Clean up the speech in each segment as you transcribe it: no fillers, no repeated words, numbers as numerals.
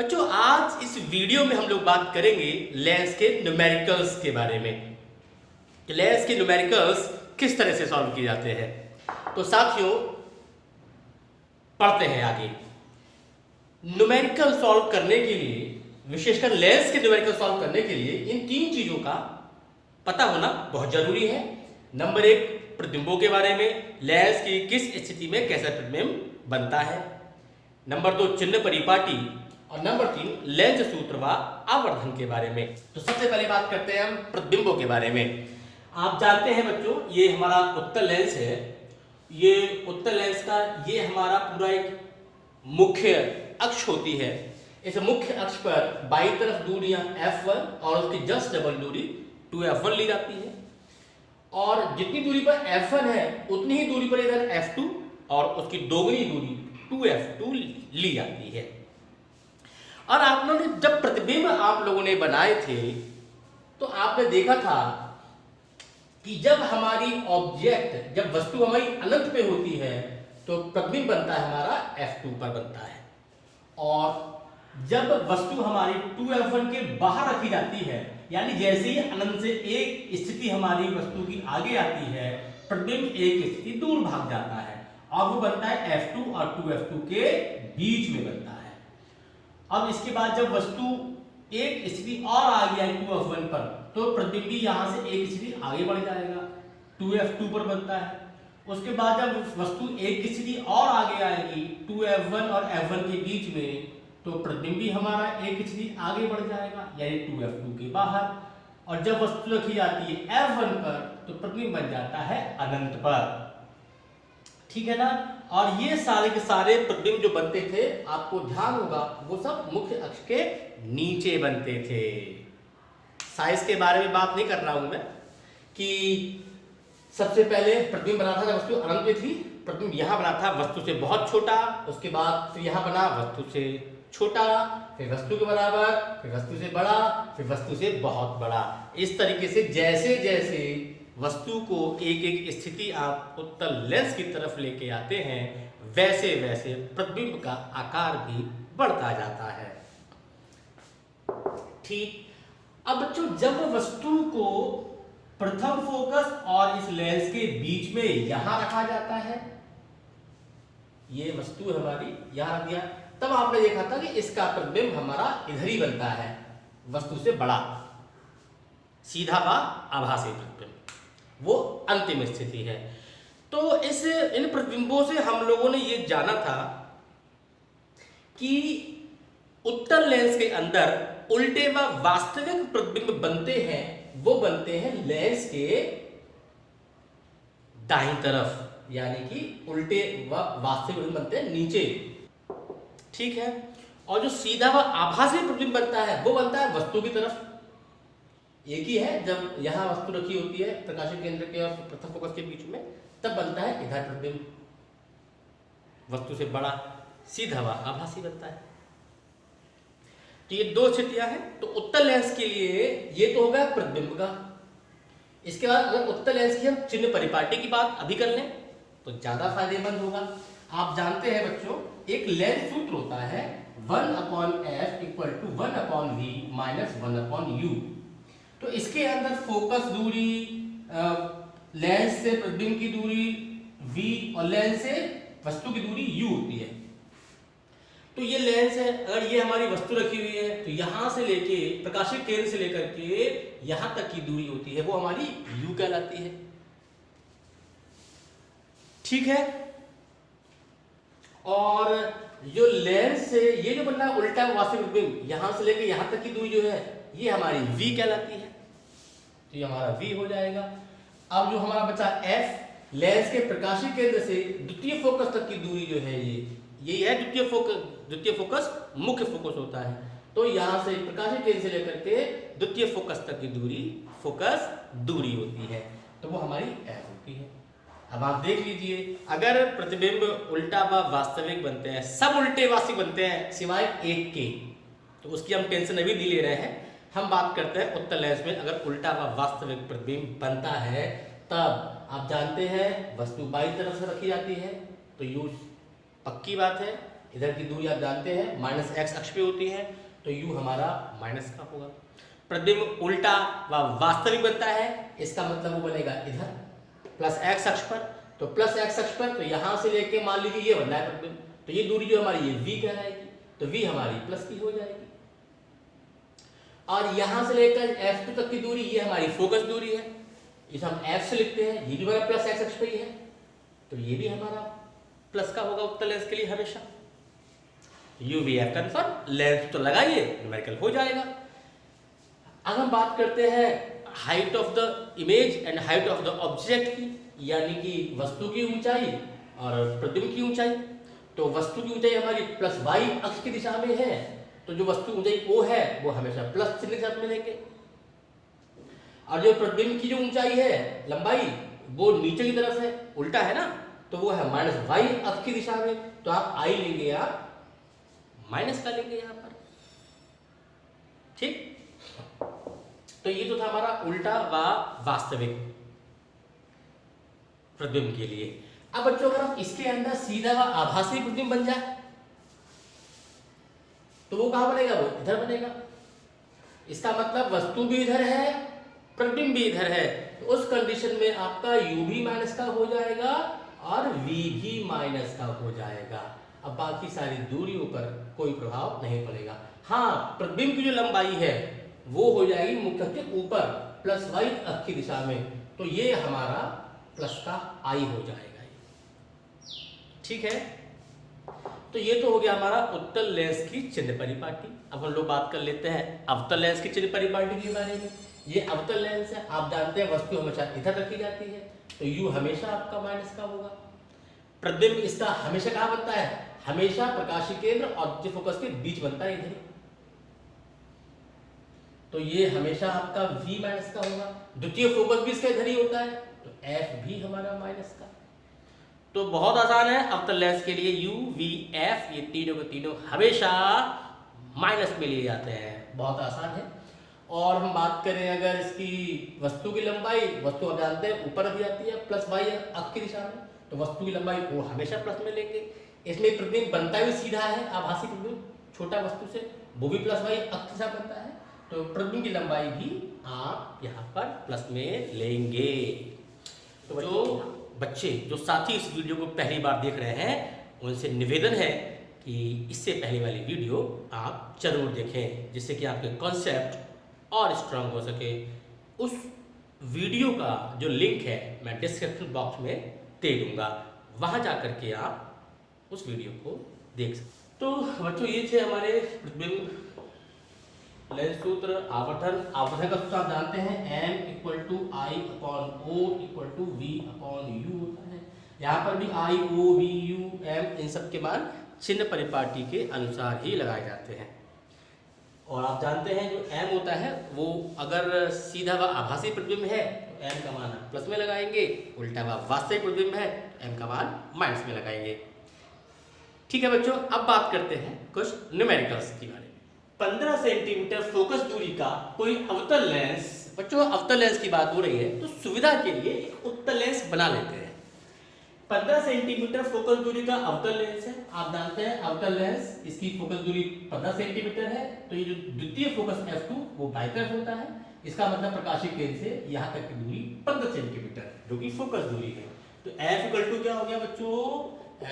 बच्चों आज इस वीडियो में हम लोग बात करेंगे लेंस के न्यूमेरिकल्स के बारे में कि लेंस के न्यूमेरिकल्स किस तरह से सॉल्व किए जाते हैं। तो साथियों पढ़ते हैं आगे। न्यूमेरिकल सॉल्व करने के लिए, विशेषकर लेंस के न्यूमेरिकल सॉल्व करने के लिए इन तीन चीजों का पता होना बहुत जरूरी है। नंबर एक, प्रतिबिंबों के बारे में, लेंस की किस स्थिति में कैसा प्रतिबिंब बनता है। नंबर दो, चिन्ह परिपाटी। और नंबर तीन, लेंस सूत्र व आवर्धन के बारे में। तो सबसे पहले बात करते हैं हम प्रतिबिंबों के बारे में। आप जानते हैं बच्चों, ये हमारा उत्तल लेंस है। ये उत्तल लेंस का ये हमारा पूरा एक मुख्य अक्ष होती है। इस मुख्य अक्ष पर बाईं तरफ दूरियां f1 और उसकी जस्ट डबल दूरी 2f1 ली जाती है, और जितनी दूरी पर f1 है उतनी ही दूरी पर इधर f2 और उसकी दोगुनी दूरी 2f2 ली जाती है। और आप लोगों ने जब प्रतिबिंब आप लोगों ने बनाए थे तो आपने देखा था कि जब हमारी ऑब्जेक्ट, जब वस्तु हमारी अनंत पे होती है तो प्रतिबिंब बनता है हमारा f2 पर बनता है, और जब वस्तु हमारी 2f1 के बाहर रखी जाती है, यानी जैसे ही अनंत से एक स्थिति हमारी वस्तु की आगे आती है, प्रतिबिंब एक स्थिति दूर भाग जाता है और वो बनता है f2 और 2f2 के बीच में बनता है। अब इसके बाद जब वस्तु एक स्थिति और आ गया 2f1 पर, तो प्रतिबिंब यहां से एक स्थिति आगे बढ़ जाएगा, 2f2 पर बनता है। उसके बाद जब वस्तु एक स्थिति और आगे आएगी 2f1 और f1 के बीच में, तो प्रतिबिंब हमारा एक स्थिति आगे बढ़ जाएगा यानी 2f2 के बाहर। और जब वस्तु रखी जाती है f1 पर तो प्रतिबिंब बन जाता है अनंत पर। ठीक है ना। और ये सारे के सारे प्रतिबिंब जो बनते थे, आपको ध्यान होगा, वो सब मुख्य अक्ष के नीचे बनते थे। साइज के बारे में बात नहीं कर रहा हूं मैं कि सबसे पहले प्रतिबिंब बना था जब वस्तु अनंत में थी, प्रतिबिंब यहां बना था वस्तु से बहुत छोटा, उसके बाद फिर यहां बना वस्तु से छोटा, फिर वस्तु के बराबर, फिर वस्तु से बड़ा, फिर वस्तु से बहुत बड़ा। इस तरीके से जैसे जैसे वस्तु को एक एक स्थिति आप उत्तल लेंस की तरफ लेके आते हैं, वैसे वैसे प्रतिबिंब का आकार भी बढ़ता जाता है। ठीक। अब बच्चों जब वस्तु को प्रथम फोकस और इस लेंस के बीच में यहां रखा जाता है, ये वस्तु हमारी यहां रख दिया, तब आपने देखा था कि इसका प्रतिबिंब हमारा इधर ही बनता है, वस्तु से बड़ा, सीधा व आभासी प्रतिबिंब, वो अंतिम स्थिति है। तो इन प्रतिबिंबों से हम लोगों ने ये जाना था कि उत्तल लेंस के अंदर उल्टे व वास्तविक प्रतिबिंब बनते हैं, वो बनते हैं लेंस के दाईं तरफ, यानी कि उल्टे व वास्तविक बनते हैं नीचे। ठीक है। और जो सीधा व आभासी प्रतिबिंब बनता है वो बनता है वस्तु की तरफ। एक ही है, जब यहां वस्तु रखी होती है प्रकाशीय केंद्र के और प्रथम फोकस के बीच में, तब बनता है इधर प्रतिबिंब, वस्तु से बड़ा, सीधा व आभासी बनता है। तो ये दो स्थितियां हैं। तो उत्तल लेंस के लिए ये तो होगा प्रतिबिंब का। इसके बाद अगर उत्तल लेंस की हम चिन्ह परिपाटी की बात अभी कर लें तो ज्यादा फायदेमंद होगा। आप जानते हैं बच्चों, एक लेंस सूत्र होता है 1/f = 1/v - 1/u। तो इसके अंदर फोकस दूरी, लेंस से प्रतिबिंब की दूरी v और लेंस से वस्तु की दूरी u होती है। तो ये लेंस है, अगर ये हमारी वस्तु रखी हुई है तो यहां से लेके प्रकाशीय केंद्र से लेकर के यहां तक की दूरी होती है, वो हमारी u कहलाती है। ठीक है। और जो लेंस से ये जो बनना है उल्टा वास्तविक प्रतिबिंब, यहां से लेके यहां तक की दूरी जो है ये हमारी v कहलाती है, तो ये हमारा v हो जाएगा। अब जो हमारा बचा f, लेंस के प्रकाशीय केंद्र से द्वितीय फोकस तक की दूरी जो है ये है द्वितीय फोकस मुख्य फोकस होता है। तो यहां से प्रकाशीय केंद्र से लेकर के द्वितीय फोकस तक की दूरी फोकस दूरी होती है, तो वो हमारी f होती है। अब आप देख लीजिए, अगर प्रतिबिंब उल्टा व वास्तविक बनते हैं, सब उल्टे वास्तविक बनते हैं सिवाय एक के, तो उसकी हम टेंशन अभी नहीं ले रहे हैं। हम बात करते हैं उत्तल लेंस में अगर उल्टा व वास्तविक प्रतिबिंब बनता है, तब आप जानते हैं वस्तु बाईं तरफ से रखी जाती है, तो यू पक्की बात है इधर की दूरी आप जानते हैं माइनस एक्स अक्ष पे होती है, तो u हमारा माइनस का होगा। प्रतिबिंब उल्टा व वास्तविक बनता है, इसका मतलब वो बनेगा इधर प्लस एक्स अक्ष पर, तो प्लस एक्स अक्ष पर, तो यहां से लेके मान लीजिए ये बन रहा है प्रतिबिंब, तो ये दूरी जो हमारी ये v कहलाएगी, तो v हमारी प्लस की हो जाएगी। और यहां से लेकर f2 तक की दूरी ये हमारी फोकस दूरी है, इसे हम f से लिखते हैं, ये भी हमारा प्लस एक्स अक्ष पे ही है, तो ये भी हमारा प्लस का होगा उत्तल लेंस के लिए हमेशा। u v f confirm, lens तो लगाइए न्यूमेरिकल हो जाएगा। अब हम बात करते हैं height of the image and height of the object की, यानी कि वस्तु की ऊंचाई और प्रतिबिंब की ऊंचाई। तो वस्तु की ऊंचाई हमारी प्लस y अक्ष की दिशा में है, तो जो वस्तु ऊंचाई O है वो हमेशा प्लस चिन्ह के साथ में लेंगे, और जो प्रतिबिंब की जो ऊंचाई है लंबाई वो नीचे की तरफ है, उल्टा है ना, तो वो है माइनस y अक्ष की दिशा में, तो आप I लेंगे, आप माइनस का लेंगे यहां पर, ठीक। तो ये तो था हमारा उल्टा व वास्तविक प्रतिबिंब के लिए। अब बच्चों अगर हम इसके अंदर सीधा व आभासी प्रतिबिंब बन जाए तो वो कहां बनेगा, वो इधर बनेगा। इसका मतलब वस्तु भी इधर है, प्रतिबिंब भी इधर है, तो उस कंडीशन में आपका u भी माइनस का हो जाएगा और v भी माइनस का हो जाएगा। अब बाकी सारी दूरियों पर कोई प्रभाव नहीं पड़ेगा। हाँ, प्रतिबिंब की जो लंबाई है वो हो जाएगी मुख्य के ऊपर प्लस y अक्ष की दिशा में, तो ये हमारा प्लस का I हो जाएगा, ठीक है। तो ये तो हो गया हमारा उत्तल लेंस की चिन्ह परिपाटी। अब हम लोग बात कर लेते हैं अवतल लेंस की चिन्ह परिपाटी के बारे में। ये अवतल लेंस है, आप जानते हैं वस्तु हमेशा इधर रखी जाती है, तो u हमेशा आपका माइनस का होगा। प्रतिबिंब इसका हमेशा कहाँ बनता है, हमेशा प्रकाशीय केंद्र और ऑब्जेक्ट फोकस के बीच बनता है इधर, तो ये हमेशा आपका v माइनस का होगा। द्वितीय फोकस भी इसका इधर ही होता है, तो f भी हमारा माइनस का। तो बहुत आसान है अवतल लेंस के लिए u v f ये तीनों के तीनों हमेशा माइनस में लिए जाते हैं, बहुत आसान है। और हम बात करें अगर इसकी वस्तु की लंबाई, वस्तु आप जानते हैं ऊपर रखी जाती है प्लस y अक्ष की दिशा में, तो वस्तु की लंबाई वो हमेशा प्लस में लेंगे। इसमें प्रतिबिंब बनता भी सीधा है, आभासी प्रतिबिंब छोटा वस्तु से वो भी प्लस y अक्ष के साथ बनता है, तो प्रतिबिंब की लंबाई भी आप यहाँ पर प्लस में लेंगे। तो जो बच्चे जो साथी इस वीडियो को पहली बार देख रहे हैं उनसे निवेदन है कि इससे पहले वाली वीडियो आप जरूर देखें, जिससे कि आपके कॉन्सेप्ट और स्ट्रांग हो सके। उस वीडियो का जो लिंक है मैं डिस्क्रिप्शन बॉक्स में दे दूंगा, वहां जाकर के आप उस वीडियो को देख सकते। तो बच्चों ये थे हमारे प्रतिबिंब लेंस सूत्र। आवर्धन, आवर्धन का सूत्र आप जानते हैं m equal to I upon O equal to V upon U होता है। यहाँ पर भी I O V U M इन सब के मान चिन्ह परिपाटी के अनुसार ही लगाए जाते हैं। और आप जानते हैं जो m होता है वो अगर सीधा व आभासी प्रतिबिंब है तो m का मान प्लस में लगाएंगे, उल्टा व वास्तविक प्रतिबिंब है m का मान माइनस में लगाएंगे। ठीक है बच्चों, अब बात करते हैं कुछ न्यूमेरिकल्स के बारे में। 15 सेंटीमीटर फोकस दूरी का कोई अवतल लेंस, बच्चों अवतल लेंस की बात हो रही है तो सुविधा के लिए एक उत्तल लेंस बना लेते हैं। 15 सेंटीमीटर फोकस दूरी का अवतल लेंस है, आप जानते हैं अवतल लेंस इसकी फोकस दूरी 15 सेंटीमीटर है, तो ये जो द्वितीय फोकस f2 वो बाई तरफ होता है, इसका मतलब प्रकाशीय केंद्र से यहाँ तक की दूरी 15 सेंटीमीटर जो कि फोकस दूरी है। तो f इक्वल टू क्या हो गया बच्चों,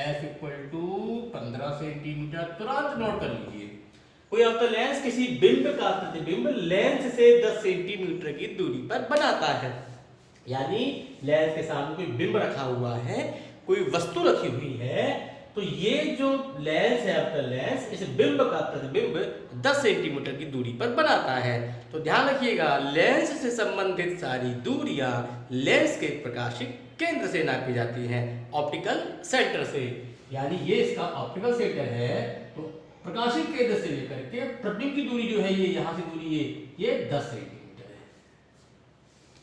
f इक्वल टू 15 सेंटीमीटर। तुरंत नोट कर लीजिए, कोई अवतल लेंस किसी बिंब का प्रतिबिंब लेंस से 10 सेंटीमीटर की दूरी पर बनाता है, यानी लेंस के सामने कोई बिंब रखा हुआ है, कोई वस्तु रखी हुई है, तो ये जो लेंस है अवतल लेंस इस बिंब का प्रतिबिंब 10 सेंटीमीटर की दूरी पर बनाता है। तो ध्यान रखिएगा लेंस से संबंधित सारी दूरियां लेंस के प्रकाशिक केंद्र से नापी जाती हैं, ऑप्टिकल सेंटर से, यानी ये इसका ऑप्टिकल सेंटर है, तो प्रकाशिक केंद्र से लेकर के प्रतिबिंब की दूरी जो है ये यहाँ से दूरी ये 10 सेंटीमीटर है।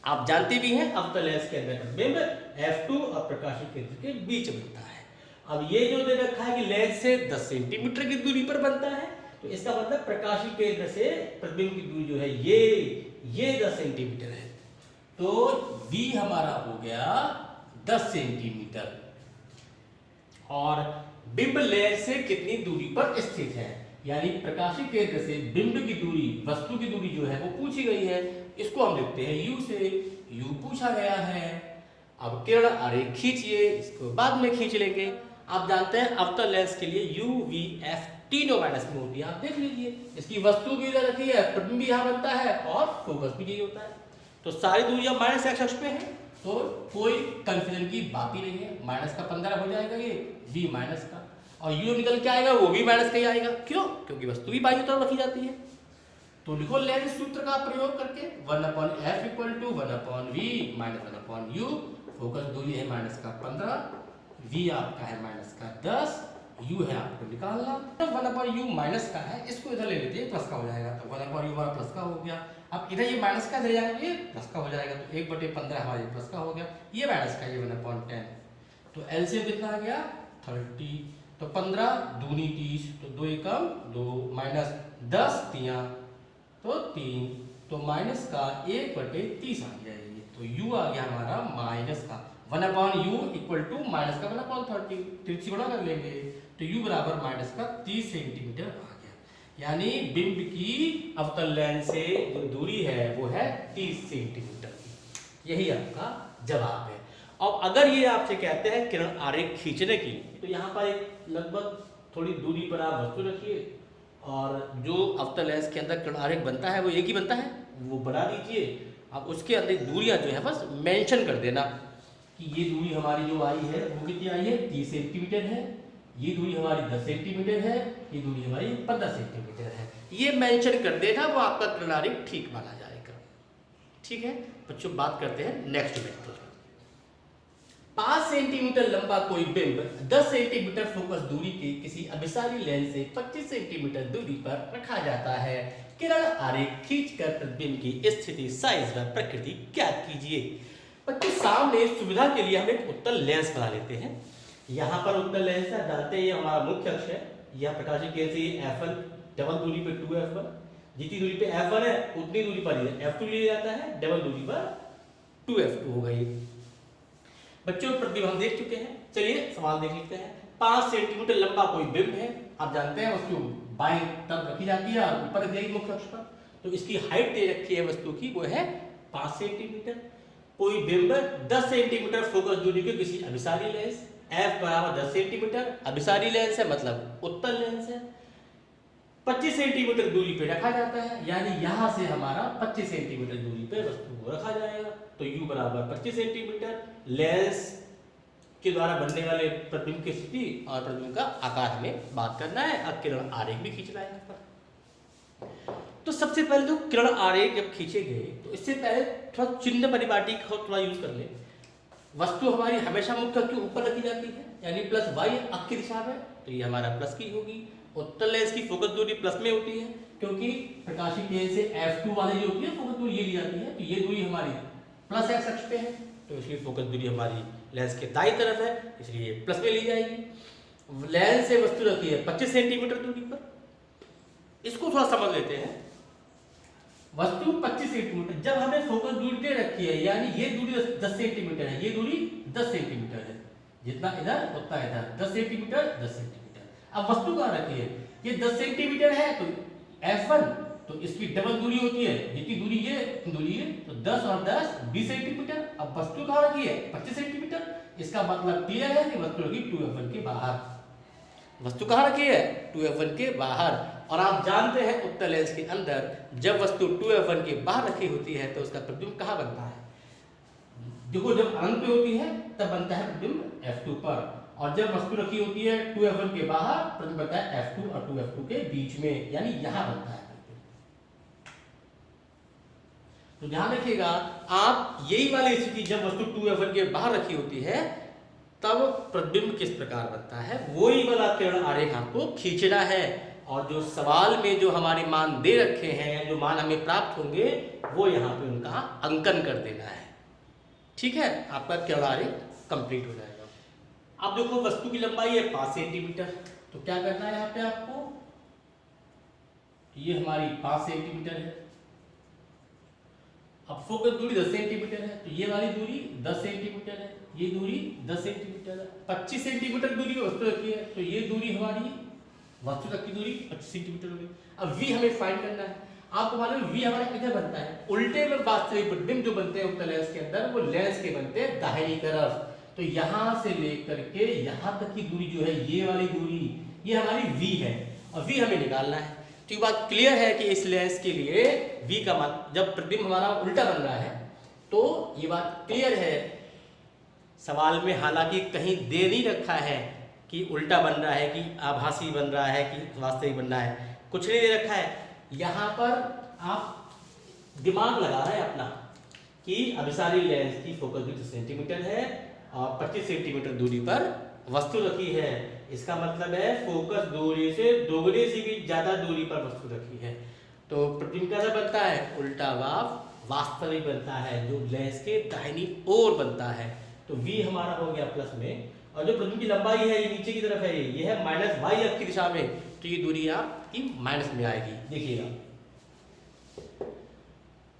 आप जानते भी हैं अवतल लेंस के अंदर प्रतिबिंब f2 और प्रकाशिक केंद्र के बीच बनता है। अब ये जो दे रखा है कि लेंस से 10 सेंटीमीटर की दूरी पर बनता है, तो इसका मतलब प्रकाशिक केंद्र से प्रतिबिंब की दूरी जो है ये 10 सेंटीमीटर है, तो v हमारा हो गया 10 सेंटीमीटर। और बिंब लेंस से कितनी दूरी पर स्थित है, यानी प्रकाशीय केंद्र से बिंब की दूरी, वस्तु की दूरी जो है वो पूछी गई है। इसको हम लिखते हैं u से, u पूछा गया है। अब किरण आरेख खींचिए, इसको बाद में खींच लेंगे। आप जानते हैं अवतल लेंस के लिए u v f तीनों माइनस में होती है, आप देख लीजिए। इसकी वस्तु भी इधर रखी है, प्रतिबिंब भी यहाँ बनता है और फोकस भी यही होता है। तो सारी दूरियां माइनस एक्स अक्ष पे है, तो कोई कंफ्यूजन की बात ही नहीं है। माइनस का 15 हो जाएगा ये v माइनस का, और u निकल के आएगा वो भी माइनस का ही आएगा। क्यों? क्योंकि वस्तु भी बाईं तरफ रखी जाती है। तो लिखो लेंस सूत्र का प्रयोग करके 1/f = 1/v - 1/u। फोकस दूरी है माइनस का 15, v आपका है माइनस का 10, u है आपको निकालना। तो 1/u माइनस का है, इसको इधर ले लेते हैं, प्लस का हो जाएगा। तो 1/u हमारा प्लस का हो गया। अब इधर ये माइनस का इधर जाएगा, ये प्लस का हो जाएगा। तो 1/15 हमारे प्लस का हो गया, ये माइनस का, ये 1/10। तो एलसीएम कितना आ गया 30। तो 15 दूनी 30, तो 2 एकम 2 माइनस 10 तिया तो 3, तो माइनस का 1/30 आ गया ये। तो u आ गया हमारा माइनस का 1/u = माइनस का 1/30, 30 से गुणा कर लेंगे तो u बराबर माइनस का 30 सेंटीमीटर आ गया। यानी बिंब की अवतल लेंस से जो दूरी है वो है 30 सेंटीमीटर की। यही आपका जवाब है। और अगर ये आपसे कहते हैं किरण आरेख खींचने की, तो यहाँ पर एक लगभग थोड़ी दूरी पर आप वस्तु रखिए, और जो अवतल लेंस के अंदर किरण आरेख बनता है वो एक ही बनता है, वो बढ़ा दीजिए। अब उसके अंदर दूरियां जो है बस मेंशन कर देना कि ये दूरी हमारी जो आई है वो कितनी आई है 30 सेंटीमीटर है, ये दूरी हमारी 10 सेंटीमीटर है, ये दूरी हमारी 15 सेंटीमीटर है। ये मेंशन कर देना, वो आपका किरण आरेख ठीक माना जाएगा। ठीक है बच्चों, बात करते हैं नेक्स्ट मेथड। 5 सेंटीमीटर लंबा कोई बिंब 10 सेंटीमीटर फोकस दूरी के किसी अभिसारी लेंस से 25 सेंटीमीटर दूरी पर रखा जाता है। किरण आरेख खींचकर प्रतिबिंब की स्थिति, साइज व प्रकृति ज्ञात कीजिए। बच्चों सामने सुविधा के लिए हम एक उत्तल लेंस बना लेते हैं। यहाँ पर उत्तल लेंस है, डालते हैं, ये हमारा मुख्य अक्ष है, यह प्रकाशीय केंद्र से f1 डबल दूरी पे 2f1, जितनी दूरी पे f1 है उतनी दूरी पर f2 लिया जाता है, डबल दूरी पर 2f2 हो गई। बच्चों प्रतिबिंब हम देख चुके हैं, चलिए सवाल देख लेते हैं। 5 सेंटीमीटर लंबा कोई बिंब है, आप जानते हैं वस्तु बाईं तरफ रखी जाती है और ऊपर रख जाएगी मुख्य अक्ष पर। तो इसकी हाइट दे रखी है वस्तु की, वो है 5 सेंटीमीटर। कोई बिंब 10 सेंटीमीटर फोकस दूरी के किसी अभिसारी लेंस, f बराबर 10 सेंटीमीटर, अभिसारी लेंस है मतलब उत्तल लेंस है, 25 सेंटीमीटर दूरी पे रखा जाता है। यानी यहां से हमारा 25 सेंटीमीटर दूरी पे वस्तु को रखा जाएगा। तो u बराबर 25 सेंटीमीटर, लेंस के द्वारा बनने वाले प्रतिबिंब की स्थिति और प्रतिबिंब का आकार हमें बात करना है। अब किरण आरेख भी खींचना है यहाँ पर। तो सबसे पहले तो किरण आरेख जब खींचेंगे तो इससे पहले थोड़ा चिन्ह परिपाटी का थोड़ा यूज कर ले। वस्तु हमारी हमेशा मुख्य अक्ष के ऊपर रखी जाती है, यानी प्लस y अक्ष की दिशा में, तो ये हमारा प्लस की होगी। उत्तल लेंस की फोकस दूरी प्लस में होती है, क्योंकि प्रकाशीय केंद्र से f2 वाली जो होती है फोकस दूरी ये ली जाती है। तो ये दूरी हमारी प्लस x अक्ष पे है, तो इसलिए फोकस दूरी हमारी लेंस के दाईं तरफ है, इसलिए प्लस में ली जाएगी। लेंस से वस्तु रखी है 25 सेंटीमीटर दूरी पर। इसको थोड़ा समझ लेते हैं। वस्तु 25 सेंटीमीटर, जब हमें फोकस दूरी दे रखी है, यानी ये दूरी 10 सेंटीमीटर है, ये दूरी 10 सेंटीमीटर है, जितना इधर उतना इधर, 10 सेंटीमीटर 10 सेंटीमीटर। अब वस्तु कहाँ रखी है, ये 10 सेंटीमीटर है, तो f1 तो इसकी डबल दूरी होती है, जितनी दूरी ये दूरी है, तो 10 और 10 20 सेंटीमीटर। अब वस्तु कहाँ रखी है 25 सेंटीमीटर, इसका मतलब क्लियर है कि वस्तु रखी 2f1 के बाहर। वस्तु कहाँ रखी है 2f1 के बाहर। और आप जानते हैं उत्तल लेंस के अंदर जब वस्तु 2f1 के बाहर रखी होती है तो उसका प्रतिबिंब कहाँ बनता है, देखो जब अनंत पे होती है तब बनता है प्रतिबिंब f2 पर, और जब वस्तु रखी होती है 2f1 के बाहर प्रतिबिंब बनता है f2 और 2f2 के बीच में, यानी यहां बनता है। तो ध्यान रखिएगा आप, यही वाली स्थिति जब वस्तु 2f1 के बाहर रखी होती है तब प्रतिबिंब किस प्रकार बनता है, वही वाला किरण आरेख आपको खींचना है। और जो सवाल में जो हमारे मान दे रखे हैं, जो मान हमें प्राप्त होंगे, वो यहाँ पे उनका अंकन कर देना है। ठीक है, आपका किरण आरेख कंप्लीट हो जाएगा। अब देखो वस्तु की लंबाई है 5 सेंटीमीटर, तो क्या करना है यहाँ पे आपको, ये हमारी 5 सेंटीमीटर है। अब फोकस दूरी 10 सेंटीमीटर है, तो ये वाली दूरी 10 सेंटीमीटर है, ये दूरी 10 सेंटीमीटर, 25 सेंटीमीटर दूरी पे वस्तु रखी है, तो ये दूरी हमारी वस्तु तक की दूरी 25 सेंटीमीटर हो गई। अब v हमें फाइंड करना है। आपको मालूम है v हमारा किधर बनता है, उल्टे में वास्तविक प्रतिबिंब जो बनते हैं उत्तल लेंस के अंदर वो लेंस के बनते हैं दाहिनी तरफ। तो यहां से लेकर के यहां तक की दूरी जो है ये वाली दूरी ये हमारी v है और v हमें निकालना है। तो ये बात क्लियर है कि इस लेंस के लिए v का मान जब प्रतिबिंब हमारा उल्टा बन रहा है तो ये बात क्लियर है। सवाल में हालांकि कहीं दे नहीं रखा है कि उल्टा बन रहा है कि आभासी बन रहा है कि वास्तविक बन रहा है, कुछ नहीं दे रखा है। यहाँ पर आप दिमाग लगा रहे हैं अपना कि अभिसारी लेंस की फोकस दूरी 10 सेंटीमीटर है और 25 सेंटीमीटर दूरी पर वस्तु रखी है। इसका मतलब है फोकस दूरी से दोगुनी से भी ज्यादा दूरी पर वस्तु रखी है। तो प्रतिबिंब कैसा बनता है, उल्टा भाव वास्तविक बनता है जो लेंस के दाहिनी ओर बनता है। तो v हमारा हो गया प्लस में, और जो प्रतिबिंब की लंबाई है ये नीचे की तरफ है, ये है माइनस y अक्ष की दिशा में, तो ये दूरी आपकी माइनस में आएगी। देखिएगा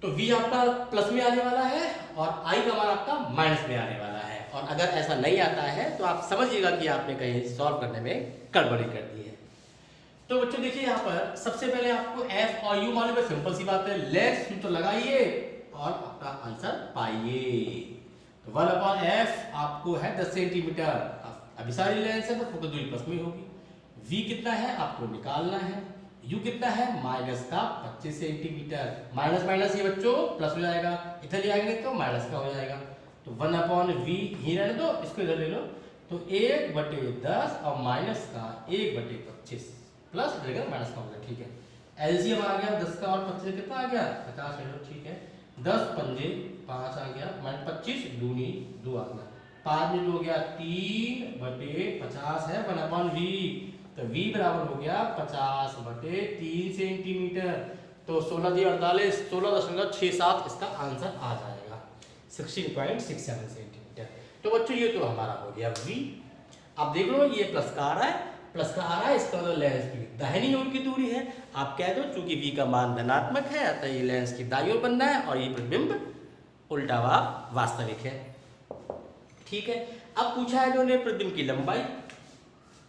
तो v आपका प्लस में आने वाला है और i का मान आपका माइनस में आने वाला है। और अगर ऐसा नहीं आता है तो आप समझिएगा कि आपने कहीं सॉल्व करने में गड़बड़ी कर दी है। तो बच्चों देखिए यहाँ पर सबसे पहले आपको f और u मालूम है, सिंपल सी बात है, लेंस सूत्र लगाइए और आपका आंसर पाइए। 1/f आपको है 10 सेंटीमीटर, अभिसारी लेंस है तो फोकस दूरी प्लस में होगी। v कितना है आपको निकालना है, u कितना है माइनस का 25 सेंटीमीटर, माइनस माइनस ये बच्चों प्लस हो जाएगा, इधर ले आएंगे तो माइनस का हो जाएगा। तो 1/v ही रहने दो, इसको इधर ले लो, तो 1/10 और माइनस का 1/25 प्लस रहेगा माइनस का हो गया। ठीक है, एलसीएम आ गया 10 का और 25 कितना आ गया 50 ले लो। ठीक है, 10 पंजे 5 आ गया, माइनस 25 दूनी 2 आ गया, 5 में 2 हो गया 3/50 है 1/v, तो v बराबर हो गया 50/3 सेंटीमीटर। तो 16×48 16.67 इसका आंसर आ जाएगा 16.67 सेंटीमीटर। तो बच्चों ये तो हमारा हो गया v। आप देख लो ये प्लस का आ रहा है, प्लस का आ रहा है, इसका मतलब लेंस की दाहिनी ओर की दूरी है। आप कह दो चूंकि v का मान धनात्मक है अतः ये लेंस की दाईं ओर बनना है और ये प्रतिबिंब उल्टा भाव वास्तविक है। ठीक है, अब पूछा है इन्होंने प्रतिबिंब की लंबाई।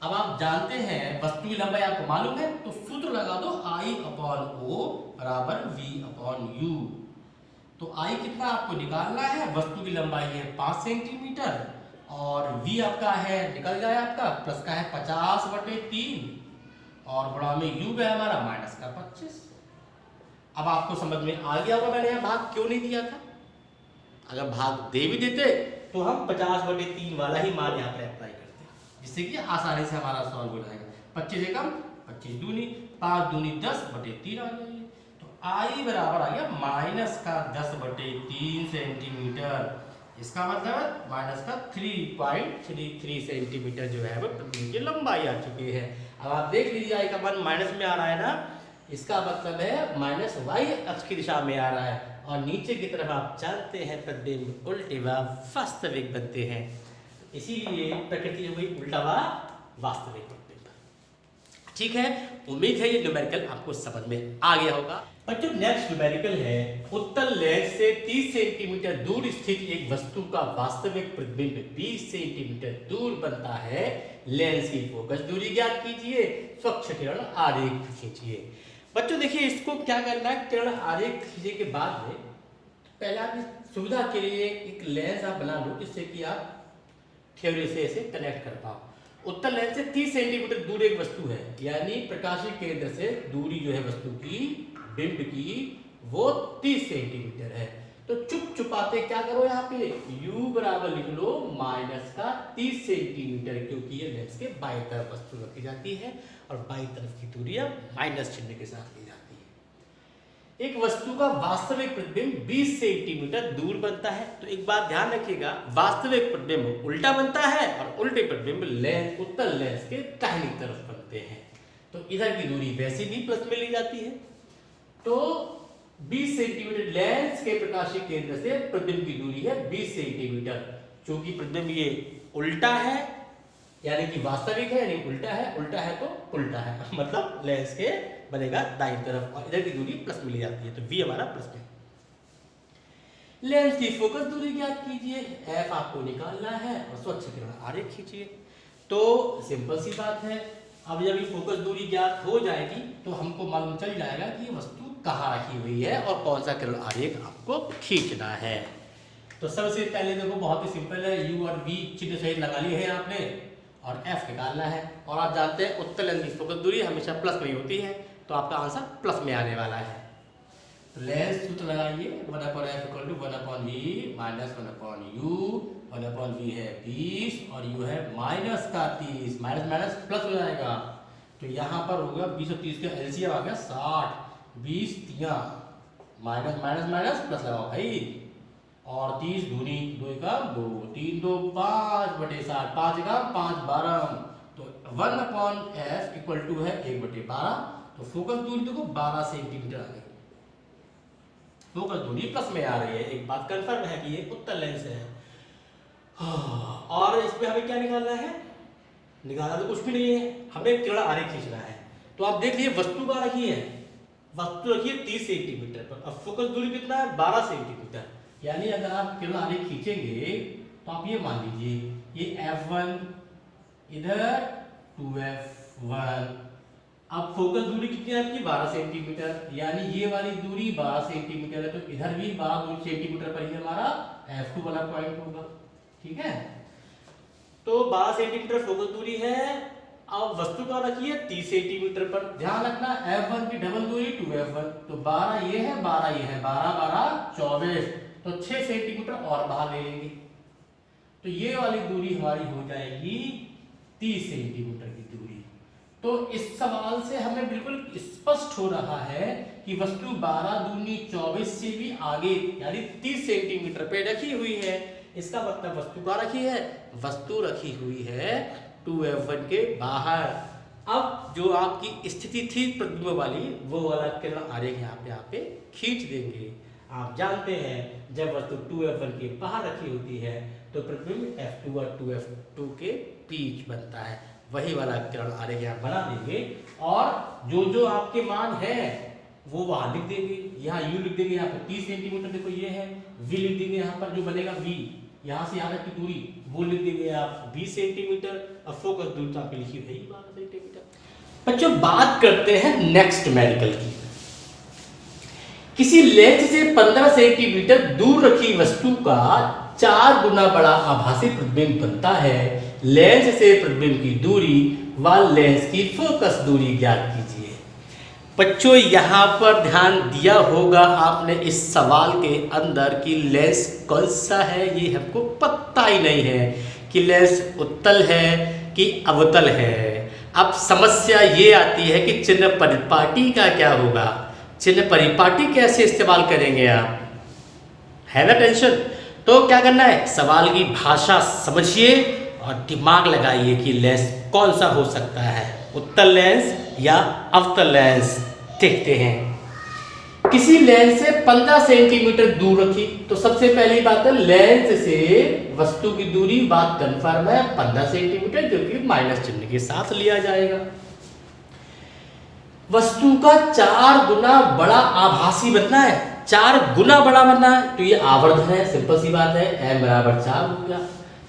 अब आप जानते हैं वस्तु की लंबाई आपको मालूम है, तो सूत्र लगा दो I/O बराबर V/U। तो I कितना आपको निकालना है, वस्तु की लंबाई है 5 सेंटीमीटर और v आपका है निकल जाए आपका प्लस का है 50/3 और बड़ा में u है हमारा माइनस का 25। अब आपको समझ में आ गया होगा मैंने यहाँ भाग क्यों नहीं दिया था। अगर भाग दे भी देते तो हम 50/3 वाला ही मान यहाँ पर अप्लाई करते, जिससे कि आसानी से हमारा सॉल्व हो जाएगा। 25 एकम 25 दूनी 5 दूनी 10/3 आ जाएगी। तो I बराबर आ गया माइनस का 10/3 सेंटीमीटर। इसका मतलब माइनस का 3.33 सेंटीमीटर जो है वो प्रतिबिंब की लंबाई आ चुकी है। अब आप देख लीजिए I का मान माइनस में आ रहा है ना, इसका मतलब है माइनस y अक्ष की दिशा में आ रहा है और नीचे की तरफ आप जानते हैं प्रतिबिंब उल्टे भाव वास्तविक बनते हैं, इसीलिए प्रकृति हो गई उल्टा भाव वास्तविक प्रतिबिंब। ठीक है, उम्मीद है ये न्यूमेरिकल आपको समझ में आ गया होगा। बच्चों नेक्स्ट न्यूमेरिकल है उत्तल लेंस से 30 सेंटीमीटर दूर स्थित एक वस्तु का वास्तविक प्रतिबिंब 20 सेंटीमीटर दूर बनता है। लेंस की फोकस दूरी ज्ञात कीजिए, स्वच्छ किरण आरेख खींचिए। बच्चों देखिए इसको क्या करना है, किरण आरेख खींचने के बाद में पहले आप सुविधा के लिए एक लेंस आप बना लो जिससे कि आप थ्योरी से इसे कनेक्ट कर पाओ। उत्तल लेंस से 30 सेंटीमीटर दूर एक वस्तु है, यानी प्रकाशीय केंद्र से दूरी जो है वस्तु की बिंब की वो 30 सेंटीमीटर है। तो चुप चुपाते क्या करो यहाँ पे u बराबर लिख लो माइनस का 30 सेंटीमीटर, क्योंकि ये लेंस के बाईं तरफ वस्तु रखी जाती है और बाईं तरफ की दूरी अब माइनस चिन्ह के साथ ली जाती है। एक वस्तु का वास्तविक प्रतिबिंब 20 सेंटीमीटर दूर बनता है। तो एक बात ध्यान रखिएगा, वास्तविक प्रतिबिंब उल्टा बनता है और उल्टे प्रतिबिंब लेंस उत्तल लेंस के दाहिनी तरफ बनते हैं। तो इधर की दूरी वैसे भी प्लस में ली जाती है। तो 20 सेंटीमीटर लेंस के प्रकाशीय केंद्र से प्रतिबिंब की दूरी है 20 सेंटीमीटर। चूंकि प्रतिबिंब ये उल्टा है यानी कि वास्तविक है, यानी उल्टा है तो उल्टा है मतलब लेंस के बनेगा दाईं तरफ और इधर की दूरी प्लस में ली जाती है। तो v हमारा प्लस में। लेंस की फोकस दूरी ज्ञात कीजिए, एफ आपको निकालना है और स्वच्छ किरण आरेख खींचिए। तो सिंपल सी बात है, अब जब ये फोकस दूरी ज्ञात हो जाएगी तो हमको मालूम चल जाएगा कि ये वस्तु कहाँ रखी हुई है और कौन सा किरण आरेख आपको खींचना है। तो सबसे पहले देखो बहुत ही सिंपल है, यू और वी चिन्ह सहित लगा लिए हैं आपने और एफ निकालना है। और आप जानते हैं उत्तल लेंस की फोकस दूरी हमेशा प्लस में ही होती है, तो आपका आंसर प्लस में आने वाला है। तो लेंस सूत्र लगाइए, 1/f = 1/v minus 1/u, 1/v है 20 और u है -30, माइनस माइनस प्लस हो जाएगा। तो यहाँ पर होगा 20 और 30 का एलसीएम आ गया 60, 20 3 माइनस माइनस माइनस प्लस लगाओ भाई, और 30 दूनी 2 का 2, 3 2 5/60, 5 का 5 12, तो 1/f = है 1/12। तो फोकस दूरी देखो 12 सेंटीमीटर आ गई, फोकस दूरी प्लस में आ रही है। एक बात कंफर्म है कि ये उत्तल लेंस है। और इसमें हमें क्या निकालना है, निकालना तो कुछ भी नहीं है, हमें किरण आरेख खींचना है। तो आप देख लीजिए वस्तु कहाँ रखी है, वस्तु रखी है 30 सेंटीमीटर पर, अब फोकस दूरी कितना है 12 सेंटीमीटर। यानी अगर आप किरण आरेख खींचेंगे तो आप ये मान लीजिए ये f1 इधर 2f1, अब फोकस दूरी कितनी है आपकी 12 सेंटीमीटर, यानी ये वाली दूरी 12 सेंटीमीटर है, तो इधर भी 12 सेंटीमीटर पर ही हमारा f2 वाला पॉइंट होगा। ठीक है, तो 12 सेंटीमीटर फोकस दूरी है। अब वस्तु का रखी है 30 सेंटीमीटर पर, ध्यान रखना f1 की डबल दूरी 2f1, तो 12 ये है 12 ये है, 12 12 24, तो 6 सेंटीमीटर और बाहर ले लेंगे, तो ये वाली दूरी हमारी हो जाएगी 30 सेंटीमीटर की दूरी। तो इस सवाल से हमें बिल्कुल स्पष्ट हो रहा है कि वस्तु 12 दूनी 24 से भी आगे यानी 30 सेंटीमीटर पे रखी हुई है। इसका मतलब वस्तु कहाँ रखी है, वस्तु रखी हुई है 2f1 के बाहर। अब जो आपकी स्थिति थी प्रतिबिंब वाली, वो वाला किरण आरेख यहाँ पे खींच देंगे। आप जानते हैं जब वस्तु 2f1 के बाहर रखी होती है तो प्रतिबिंब f2 और 2f2 के बीच बनता है, वही वाला किरण आरेख यहाँ बना देंगे। और जो जो आपके मान है वो वहां लिख देंगे, यहाँ u लिख देंगे, यहाँ पे 30 सेंटीमीटर देखो ये है, v लिख देंगे यहाँ पर जो बनेगा v, यहाँ से यहाँ तक की दूरी वो लिख देंगे आप 20 सेंटीमीटर, और फोकस दूरी तो आपकी लिखी है 12 सेंटीमीटर। बच्चों बात करते हैं नेक्स्ट मेडिकल की। किसी लेंस से 15 सेंटीमीटर दूर रखी वस्तु का 4 गुना बड़ा आभासी प्रतिबिंब बनता है। लेंस से प्रतिबिंब की दूरी व लेंस की फोकस दूरी ज्ञात कीजिए। बच्चों यहाँ पर ध्यान दिया होगा आपने इस सवाल के अंदर कि लेंस कौन सा है, ये हमको पता ही नहीं है कि लेंस उत्तल है कि अवतल है। अब समस्या ये आती है कि चिन्ह परिपाटी का क्या होगा, चिन्ह परिपाटी कैसे इस्तेमाल करेंगे आप, है ना टेंशन। तो क्या करना है, सवाल की भाषा समझिए और दिमाग लगाइए कि लेंस कौन सा हो सकता है, उत्तल लेंस या अवतल लेंस। देखते हैं। किसी लेंस से 15 सेंटीमीटर दूर रखी, तो सबसे पहली बात है लेंस से वस्तु की दूरी, बात कंफर्म है 15 सेंटीमीटर, जो कि माइनस चिन्ह के साथ लिया जाएगा। वस्तु का 4 गुना बड़ा आभासी बनना है, 4 गुना बड़ा बनना है, तो ये आवर्त है, सिंपल सी बात है, m = 4 हो गया।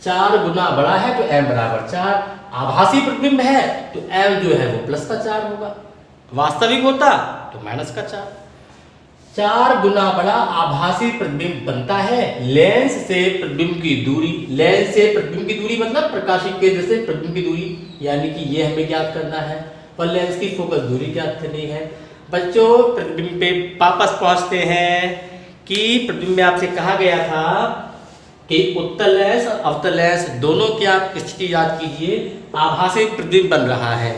4 गुना बड़ा है तो m = 4, आभासी प्रतिबिंब है तो m जो है वो +4 होगा, वास्तविक होता तो -4। 4 गुना बड़ा आभासी प्रतिबिंब बनता है लेंस से प्रतिबिंब की दूरी। लेंस से प्रतिबिंब की दूरी मतलब प्रकाशिक केंद्र से प्रतिबिंब की दूरी, यानी कि ये हमें ज्ञात करना है, और लेंस की फोकस दूरी ज्ञात करनी है। बच्चों प्रतिबिंब पे वापस पहुंचते हैं कि प्रतिबिंब में आपसे कहा गया था कि उत्तल लेंस और अवतल लेंस दोनों की आप स्थिति याद कीजिए, आभासी प्रतिबिंब बन रहा है।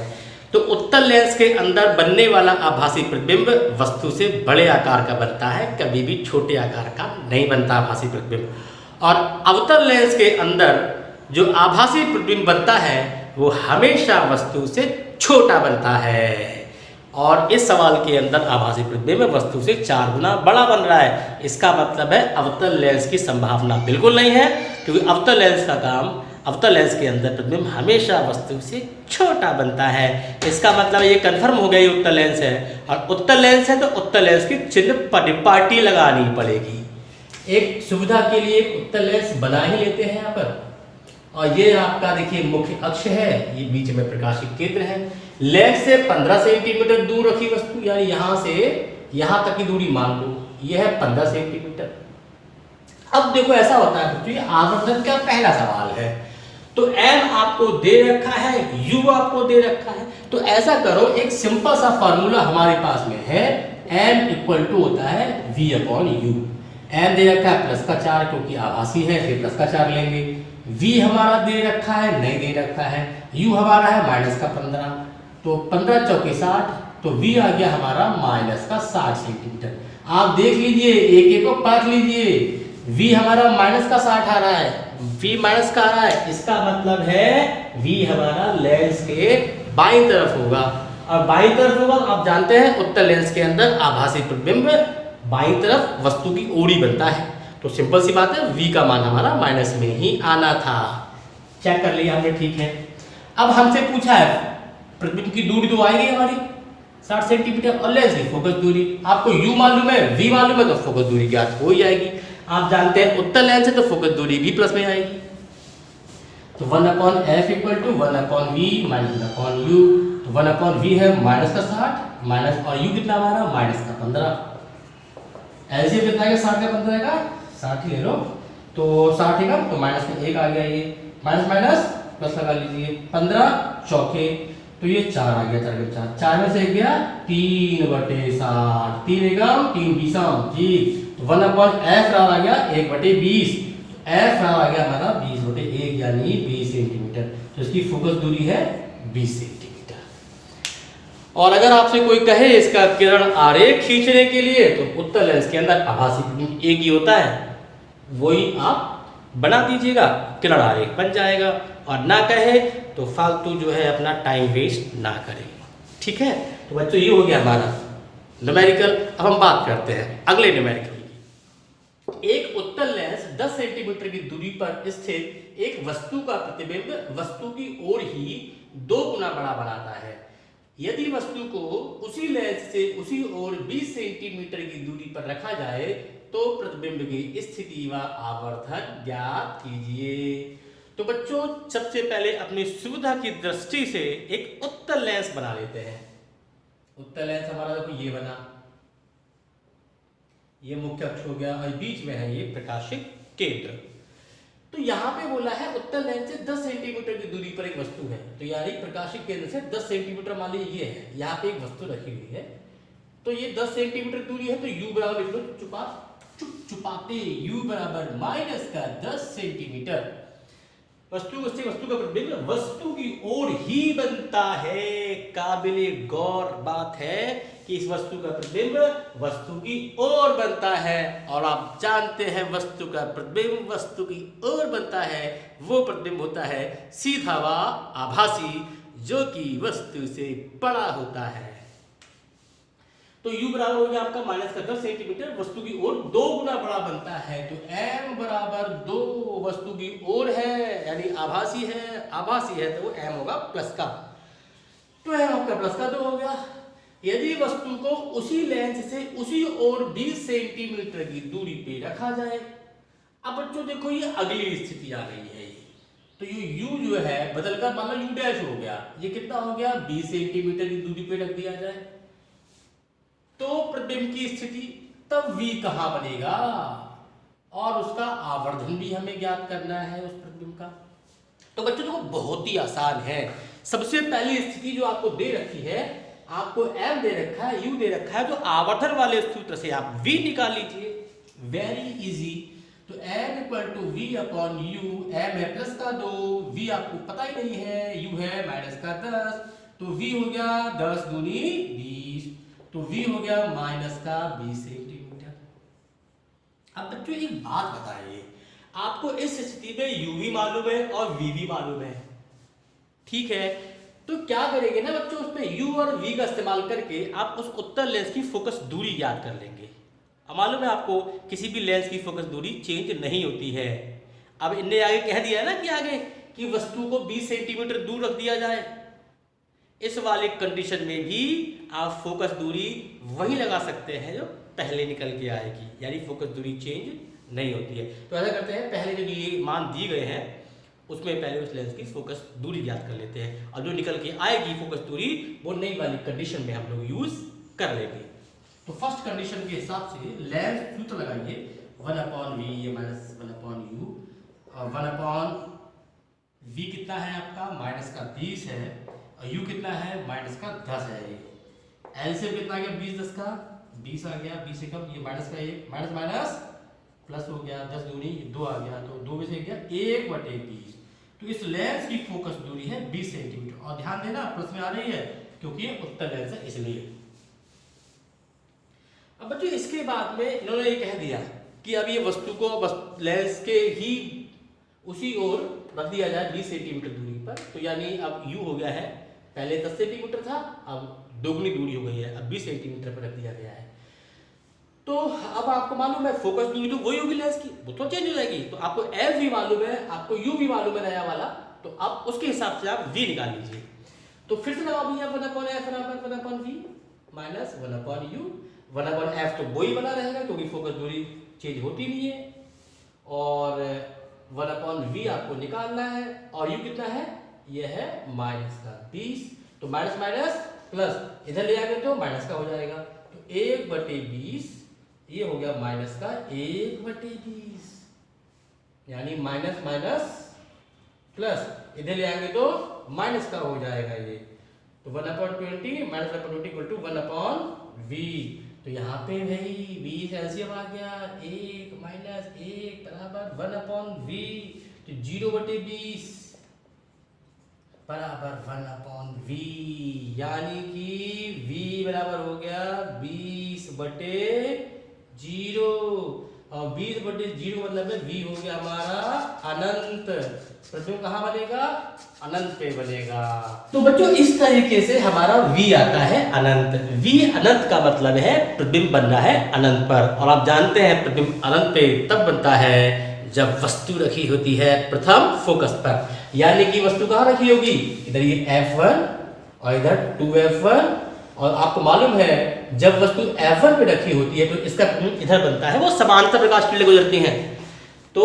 तो उत्तल लेंस के अंदर बनने वाला आभासी प्रतिबिंब वस्तु से बड़े आकार का बनता है, कभी भी छोटे आकार का नहीं बनता आभासी प्रतिबिंब। और अवतल लेंस के अंदर जो आभासी प्रतिबिंब बनता है वो हमेशा वस्तु से छोटा बनता है। और इस सवाल के अंदर आभासी प्रतिबिंब वस्तु से 4 गुना बड़ा बन रहा है, इसका मतलब है अवतल लेंस की संभावना बिल्कुल नहीं है, क्योंकि अवतल लेंस का काम, अवतल लेंस के अंदर प्रतिबिंब हमेशा वस्तु से छोटा बनता है। इसका मतलब ये कंफर्म हो गया ये उत्तल लेंस है, और उत्तल लेंस है तो उत्तल लेंस की चिन्ह परिपाटी लगानी पड़ेगी। एक सुविधा के लिए एक उत्तल लेंस बना ही लेते हैं यहाँ पर। और ये आपका देखिए मुख्य अक्ष है, ये बीच में प्रकाशिक केंद्र है। लेंस से 15 सेंटीमीटर दूर रखी वस्तु, यानी यहाँ से यहाँ तक की दूरी मान लो ये है 15 सेंटीमीटर। अब देखो ऐसा होता है बच्चों, ये आवर्धन का पहला सवाल है। तो m आपको दे रखा है, u आपको दे रखा है। तो ऐसा करो, एक सिंपल सा फार्मूला हमारे पास में है, m इक्वल टू होता है v अपॉन u। m दे रखा है प्लस का 4 क्योंकि आभासी है, फिर प्लस का 4 लेंगे। v हमारा दे रखा है, नहीं दे रखा है। u हमारा है माइनस का 15, तो 15 चौके 60, तो v आ गया हमारा माइनस का 60 सेंटीमीटर। आप देख लीजिए, एक एक को पढ़ लीजिए। v हमारा माइनस का 60 आ रहा है, v माइनस का आ रहा है, इसका मतलब है v हमारा लेंस के बाईं तरफ होगा। और बाईं तरफ होगा, आप जानते हैं उत्तल लेंस के अंदर आभासी प्रतिबिंब बाईं तरफ वस्तु की ओर ही बनता है। तो सिंपल सी बात है, v का मान हमारा माइनस में ही आना था। चेक कर लिया हमने, ठीक है। अब हमसे पूछा है प्रतिबिंब की दूरी तो आएगी हमारी 60 सेंटीमीटर, और लेंस की फोकस दूरी आपको u मालूम है, v मालूम है, तो फोकस दूरी ज्ञात हो ही जाएगी। आप जानते हैं उत्तल लेंस है तो फोकस दूरी भी प्लस में आएगी। तो 1/f equal to 1/v minus 1/u। तो 1/v है माइनस का 60 माइनस, और u कितना हमारा माइनस का 15। एलसीएम कितना है 60 का 15 का 60 ही ले लो। तो 60 का तो माइनस में 1 आ गया, ये माइनस माइनस प्लस लगा लीजिए, 15 चौके, तो ये 4 आ गया, 4 का 4 में से गया 3/60, 3 एकम 3 बीसम जी। तो 1/f आ गया 1/20, f आ गया हमारा 20/1 यानी 20 सेंटीमीटर। तो इसकी फोकस दूरी है 20 सेंटीमीटर। और अगर आपसे कोई कहे इसका किरण आरेख खींचने के लिए, तो उत्तल लेंस के अंदर आभासी प्रतिबिंब एक ही होता है, वही आप बना दीजिएगा, किरण आरेख बन जाएगा। और ना कहे तो फालतू जो है अपना टाइम वेस्ट ना करें, ठीक है। तो बच्चों ये हो गया हमारा न्यूमेरिकल। अब हम बात करते हैं अगले न्यूमेरिकल की। एक उत्तल लेंस 10 सेंटीमीटर की दूरी पर स्थित एक वस्तु का प्रतिबिंब वस्तु की ओर ही 2 गुना बड़ा बनाता है। यदि वस्तु को उसी लेंस से उसी ओर 20 सेंटीमीटर की दूरी पर रखा जाए तो प्रतिबिंब की स्थिति व आवर्धन ज्ञात कीजिए। तो बच्चों सबसे पहले अपनी सुविधा की दृष्टि से एक उत्तल लेंस बना लेते हैं। उत्तल लेंस हमारा देखो ये बना, ये मुख्य अक्ष हो गया, और बीच में है ये प्रकाशिक केंद्र। तो यहाँ पे बोला है उत्तल लेंस से 10 सेंटीमीटर की दूरी पर एक वस्तु है। तो यानी प्रकाशिक केंद्र से 10 सेंटीमीटर मान लीजिए ये है, यहाँ पे एक वस्तु रखी हुई है, तो ये 10 सेंटीमीटर दूरी है। तो u बराबर लिख लो चुपाते u बराबर माइनस का 10 सेंटीमीटर। वस्तु से वस्तु का प्रतिबिंब वस्तु की ओर ही बनता है। काबिले गौर बात है कि इस वस्तु का प्रतिबिंब वस्तु की ओर बनता है, और आप जानते हैं वस्तु का प्रतिबिंब वस्तु की ओर बनता है, वो प्रतिबिंब होता है सीधा व आभासी, जो कि वस्तु से बड़ा होता है। तो u बराबर हो गया आपका माइनस का 10 सेंटीमीटर, वस्तु की ओर 2 गुना बड़ा बनता है। तो m बराबर 2 वस्तु की ओर है यानी आभासी है तो वो m होगा प्लस का, तो m आपका प्लस का 2 हो गया। यदि वस्तु को उसी लेंस से उसी ओर 20 सेंटीमीटर की दूरी पे रखा जाए। अब बच्चों देखो ये अगली स्थिति आ गई है, तो ये u जो है बदलकर मान लो u डैश हो गया, ये कितना हो गया 20 सेंटीमीटर की दूरी पे रख दिया जाए तो प्रतिबिंब की स्थिति, तब v कहां बनेगा, और उसका आवर्धन भी हमें ज्ञात करना है उस प्रतिबिंब का। तो बच्चों देखो बहुत ही आसान है। सबसे पहली स्थिति जो आपको दे रखी है, आपको m दे रखा है, u दे रखा है, तो आवर्धन वाले सूत्र से आप v निकाल लीजिए, वेरी इजी। तो m equal to v upon u, m है प्लस का 2, v आपको पता ही नहीं है, u है माइनस का 10, तो v हो गया 10 दूनी 20, तो v हो गया माइनस का 20 सेंटीमीटर। अब बच्चों एक बात बताइए, आपको इस स्थिति में u भी मालूम है और v भी मालूम है, ठीक है। तो क्या करेंगे ना बच्चों, उस पे u और v का इस्तेमाल करके आप उस उत्तल लेंस की फोकस दूरी याद कर लेंगे। अब मालूम है आपको किसी भी लेंस की फोकस दूरी चेंज नहीं होती है। अब इनने आगे कह दिया ना कि आगे कि वस्तु को 20 सेंटीमीटर दूर रख दिया जाए, इस वाले कंडीशन में भी आप फोकस दूरी वही लगा सकते हैं जो पहले निकल के आएगी, यानी फोकस दूरी चेंज नहीं होती है। तो ऐसा करते हैं, पहले जो ये मान दिए गए हैं उसमें पहले उस लेंस की फोकस दूरी याद कर लेते हैं, और जो निकल के आएगी फोकस दूरी वो नई वाली कंडीशन में हम लोग यूज कर लेंगे। तो फर्स्ट कंडीशन के हिसाब से लेंस सूत्र लगाइए 1/v, ये माइनस 1/u, और 1/v कितना है आपका -20 है, और u कितना है -10 है। एलसीएम कितना आ गया 20 10 का 20 आ गया, 20 से कम ये माइनस का 1 माइनस माइनस प्लस हो गया, 10 दूनी 2 आ गया, तो 2 में से गया 1/20। तो इस लेंस की फोकस दूरी है 20 सेंटीमीटर, और ध्यान देना प्लस में आ रही है क्योंकि ये उत्तल लेंस है इसलिए। अब बच्चों इसके बाद में इन्होंने ये कह दिया कि अब ये वस्तु को बस लेंस के ही उसी ओर रख दिया जाए 20 सेंटीमीटर दूरी पर। तो यानी अब u हो गया है, पहले 10 सेंटीमीटर था, अब दोगुनी दूरी हो गई है, अब 20 सेंटीमीटर पर रख दिया गया है। तो अब आपको मालूम है फोकस दूरी तो वही होगी लेंस की, वो तो चेंज हो जाएगी। तो आपको एल भी मालूम है, आपको यू भी मालूम है नया वाला, तो अब उसके हिसाब से आप वी निकाल लीजिए। तो फिर से लगाओ भैया 1/f बराबर 1/v माइनस 1/u, 1/f तो वही बना रहेगा क्योंकि फोकस दूरी चेंज होती नहीं है, और 1/v आपको निकालना है, और u कितना है, ये है -20। तो माइनस माइनस प्लस इधर ले आएंगे तो माइनस का हो जाएगा, तो 1/20 ये हो गया माइनस का 1/20, यानी माइनस माइनस प्लस इधर ले आएंगे तो माइनस का हो जाएगा ये। तो 1/20 माइनस 1/20 इक्वल टू 1/v। तो यहाँ पे भाई 20 एलसीएम आ गया, 1 माइनस 1 बराबर 1/v, तो 0/20 बराबर 1/v, यानी कि v बराबर हो गया 20/0, और 20/0 मतलब है v हो गया हमारा अनंत। प्रतिबिंब कहाँ बनेगा, अनंत पे बनेगा। तो बच्चों इस तरीके से हमारा v आता है अनंत। v अनंत का मतलब है प्रतिबिंब बन रहा है अनंत पर, और आप जानते हैं प्रतिबिंब अनंत पे तब बनता है जब वस्तु रखी होती है प्रथम फोकस पर, यानी कि वस्तु कहाँ रखी होगी, इधर ये f1 और इधर 2f1, और आपको मालूम है जब वस्तु f1 पे रखी होती है तो इसका प्रतिबिंब इधर बनता है, वो समांतर प्रकाश किरणें गुजरती हैं, तो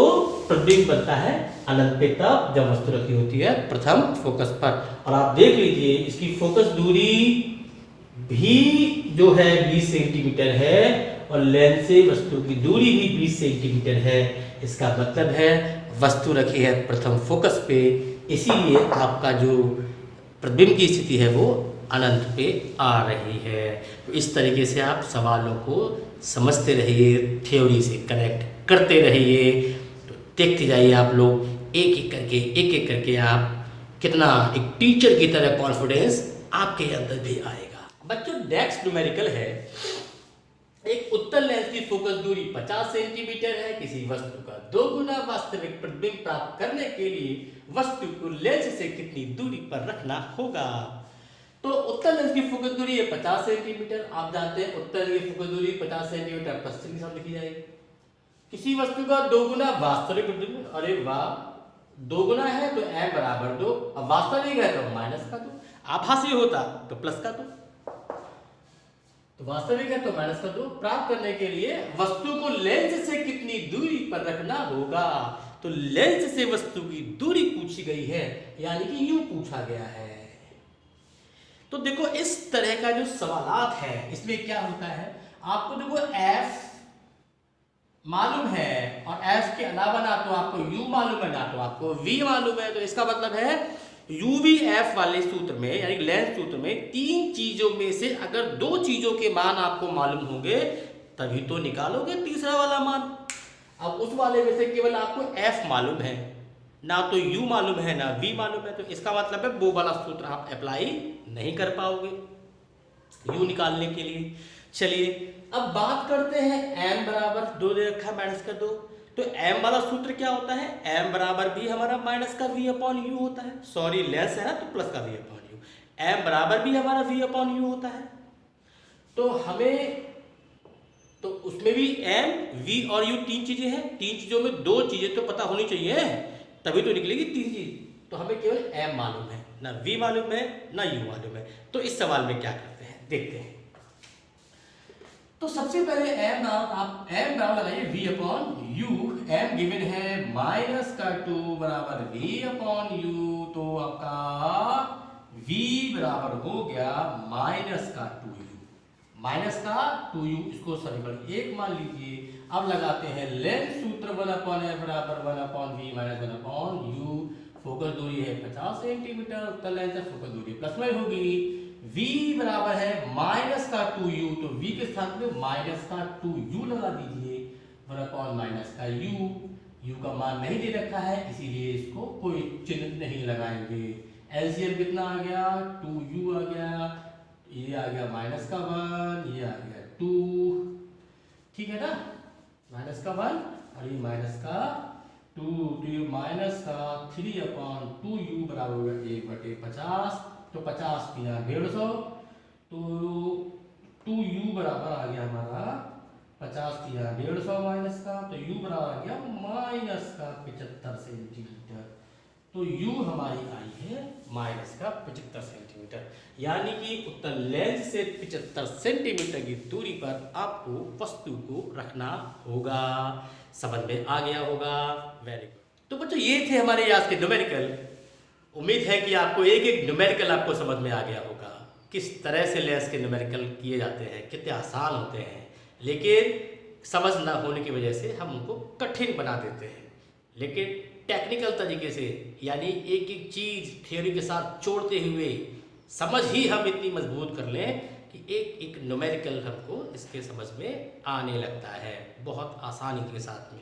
प्रतिबिंब बनता है अनंत पे तब जब वस्तु रखी होती है प्रथम फोकस पर। और आप देख लीजिए इसकी फोकस दूरी भी जो है 20 सेंटीमीटर है, और लेंस से वस्तु की दूरी भी 20 सेंटीमीटर है। इसका मतलब है वस्तु रखी है प्रथम फोकस पे, इसीलिए आपका जो प्रतिबिंब की स्थिति है वो अनंत पे आ रही है। तो इस तरीके से आप सवालों को समझते रहिए, थ्योरी से कनेक्ट करते रहिए, तो देखते जाइए आप लोग एक एक करके आप कितना एक टीचर की तरह कॉन्फिडेंस आपके अंदर भी आएगा। बच्चों नेक्स्ट न्यूमेरिकल है, एक उत्तल लेंस की फोकस दूरी 50 सेंटीमीटर है, किसी वस्तु का 2 गुना वास्तविक प्रतिबिंब प्राप्त करने के लिए वस्तु को लेंस से कितनी दूरी पर रखना होगा। तो उत्तल लेंस की फोकस दूरी है 50 सेंटीमीटर, आप जानते हैं उत्तल लेंस की फोकस दूरी 50 सेंटीमीटर पश्चिम की साथ लिखी जाएगी। किसी वस्तु का 2 गुना वास्तविक प्रतिबिंब, अरे वाह 2 गुना है तो m बराबर 2, अब वास्तविक है तो माइनस का 2, आभासी होता तो प्लस का 2, तो वास्तविक है तो माइनस का 2। प्राप्त करने के लिए वस्तु को लेंस से कितनी दूरी पर रखना होगा, तो लेंस से वस्तु की दूरी पूछी गई है, यानी कि यूं पूछा गया है। तो देखो इस तरह का जो सवालात है इसमें क्या होता है, आपको देखो f मालूम है, और f के अलावा ना तो आपको u मालूम है ना तो आपको v मालूम है, तो इसका मतलब है UVF वाले सूत्र में यानी लेंस सूत्र में 3 चीजों में से अगर 2 चीजों के मान आपको मालूम होंगे तभी तो निकालोगे तीसरा वाला मान। अब उस वाले में से केवल आपको F मालूम है, ना तो U मालूम है ना V मालूम है, तो इसका मतलब है वो वाला सूत्र आप अप्लाई नहीं कर पाओगे U निकालने के लिए। चलिए अब बात करते हैं m बराबर 2 दे रखा है माइनस का 2, तो m वाला सूत्र क्या होता है, m बराबर भी हमारा माइनस का v अपॉन u होता है, सॉरी लेंस है ना तो प्लस का v अपॉन u, m बराबर भी हमारा v अपॉन u होता है। तो हमें तो उसमें भी m v और u 3 चीजें हैं, 3 चीजों में 2 चीजें तो पता होनी चाहिए तभी तो निकलेगी 3 चीज। तो हमें केवल m मालूम है, ना v मालूम है ना u मालूम है। तो इस सवाल में क्या करते हैं देखते हैं। तो सबसे पहले एम नाम आप एम नाम लगाइए v upon u. M given है -2 बराबर v अपॉन यू, तो आपका v बराबर हो गया -2u, इसको समीकरण 1 मान लीजिए। अब लगाते हैं लेंथ सूत्र 1/f बराबर 1/v माइनस 1/u। फोकस दूरी है 50 सेंटीमीटर, उत्तर लेंथ है, फोकस दूरी प्लस में होगी। v बराबर है -2u, तो v के स्थान पे -2u लगा दीजिए, 1/-u। u का मान नहीं दे रखा है, इसीलिए इसको कोई चिन्ह नहीं लगाएंगे। एलसीएम कितना आ गया, 2u आ गया, ये आ गया -1, ये आ गया 2, ठीक है ना, -1 और ये -2, तो ये -3/2u बराबर हो गया 1/50, तो 50 की 150, तो 2u बराबर आ गया हमारा 50 की 150 माइनस का, तो u बराबर आ गया -75 सेंटीमीटर। तो u हमारी आई है -75 सेंटीमीटर, यानी कि उत्तर लेंस से 75 सेंटीमीटर की दूरी पर आपको वस्तु को रखना होगा। समझ में आ गया होगा, वेरी गुड। तो बच्चों ये थे हमारे आज के न्यूमेरिकल। उम्मीद है कि आपको एक एक न्यूमेरिकल आपको समझ में आ गया होगा, किस तरह से लेंस के न्यूमेरिकल किए जाते हैं, कितने आसान होते हैं, लेकिन समझ ना होने की वजह से हम उनको कठिन बना देते हैं। लेकिन टेक्निकल तरीके से, यानी एक एक चीज़ थ्योरी के साथ जोड़ते हुए समझ ही हम इतनी मजबूत कर लें कि एक एक न्यूमेरिकल हमको इसके समझ में आने लगता है बहुत आसानी के साथ में।